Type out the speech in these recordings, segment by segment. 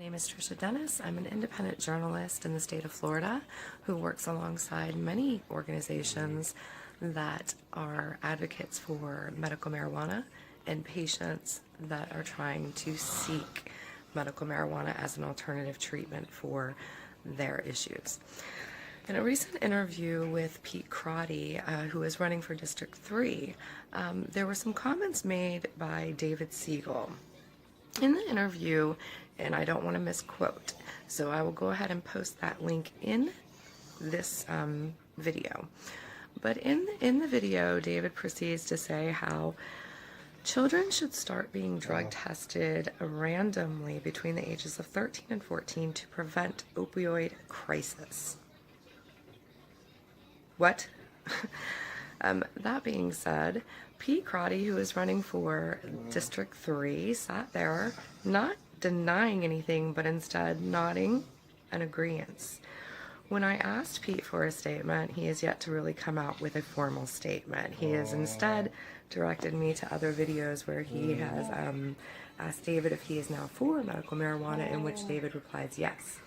My name is Tricia Dennis. I'm an independent journalist in the state of Florida who works alongside many organizations that are advocates for medical marijuana and patients that are trying to seek medical marijuana as an alternative treatment for their issues. In a recent interview with Pete Crotty, who is running for District 3, there were some comments made by David Seigel. In the interview, and I don't want to misquote, so I will go ahead and post that link in this video. But in the video, David proceeds to say how children should start being drug tested randomly between the ages of 13 and 14 to prevent opioid crisis. What? That being said, Pete Crotty, who is running for District 3, sat there not denying anything, but instead nodding an agreeance. When I asked Pete for a statement, he has yet to really come out with a formal statement. He has instead directed me to other videos where he has asked David if he is now for medical marijuana, in which David replies yes.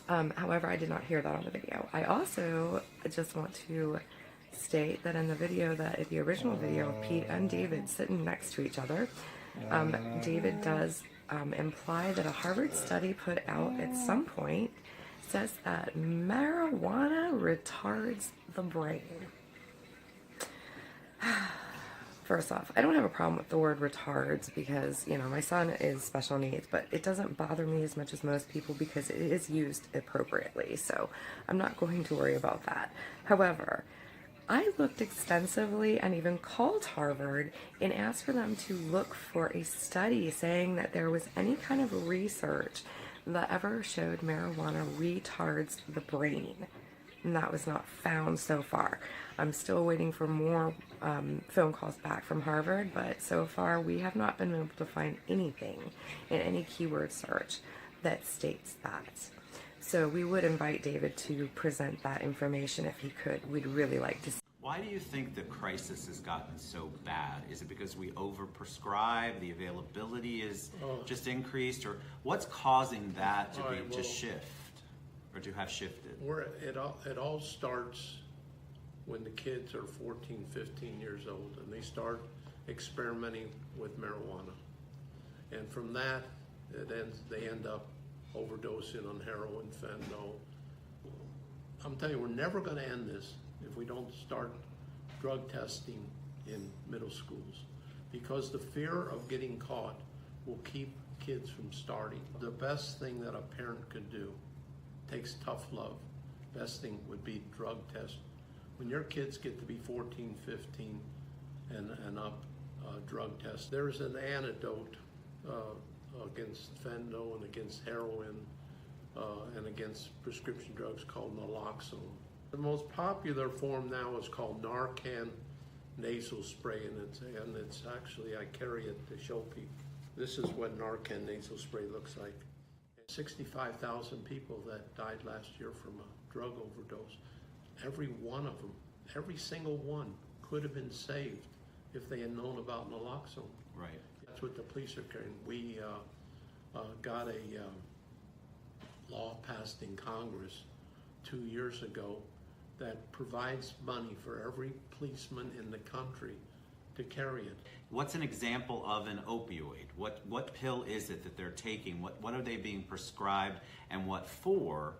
However, I did not hear that on the video. I also just want to state that in the video, that the original video of Pete and David sitting next to each other, David does imply that a Harvard study put out at some point says that marijuana retards the brain. First off, I don't have a problem with the word retards because, you know, my son is special needs, but it doesn't bother me as much as most people because it is used appropriately, so I'm not going to worry about that. However, I looked extensively and even called Harvard and asked for them to look for a study saying that there was any kind of research that ever showed marijuana retards the brain. And that was not found so far. I'm still waiting for more phone calls back from Harvard, but so far we have not been able to find anything in any keyword search that states that. So we would invite David to present that information if he could. We'd really like to see. Why do you think the crisis has gotten so bad? Is it because we overprescribe, the availability is just increased, or what's causing that to just shift, or to have shifted? It all starts when the kids are 14, 15 years old and they start experimenting with marijuana. And from that, they end up overdosing on heroin, fentanyl. I'm telling you, we're never going to end this if we don't start drug testing in middle schools, because the fear of getting caught will keep kids from starting. The best thing that a parent could do takes tough love. Best thing would be drug test. When your kids get to be 14, 15 and up, drug test. There's an antidote against fentanyl and against heroin and against prescription drugs called naloxone. The most popular form now is called Narcan nasal spray, and it's actually, I carry it to show people. This is what Narcan nasal spray looks like. 65,000 people that died last year from a drug overdose. Every one of them, every single one, could have been saved if they had known about naloxone. Right. That's what the police are carrying. We got a law passed in Congress 2 years ago that provides money for every policeman in the country to carry it. What's an example of an opioid? What pill is it that they're taking? What are they being prescribed, and what for?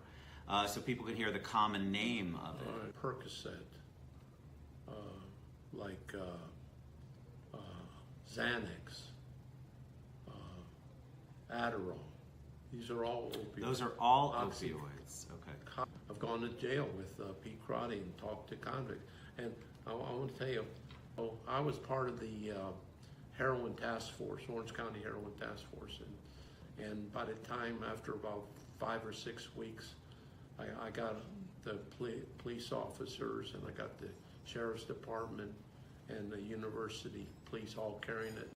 So people can hear the common name of it. Percocet, like Xanax, Adderall. These are all opioids. Those are all opioids. Okay. I've gone to jail with Pete Crotty and talked to convicts. And I want to tell you, I was part of the heroin task force, Orange County Heroin Task Force. And by the time, after about 5 or 6 weeks, I got the police officers and I got the sheriff's department and the university police all carrying it.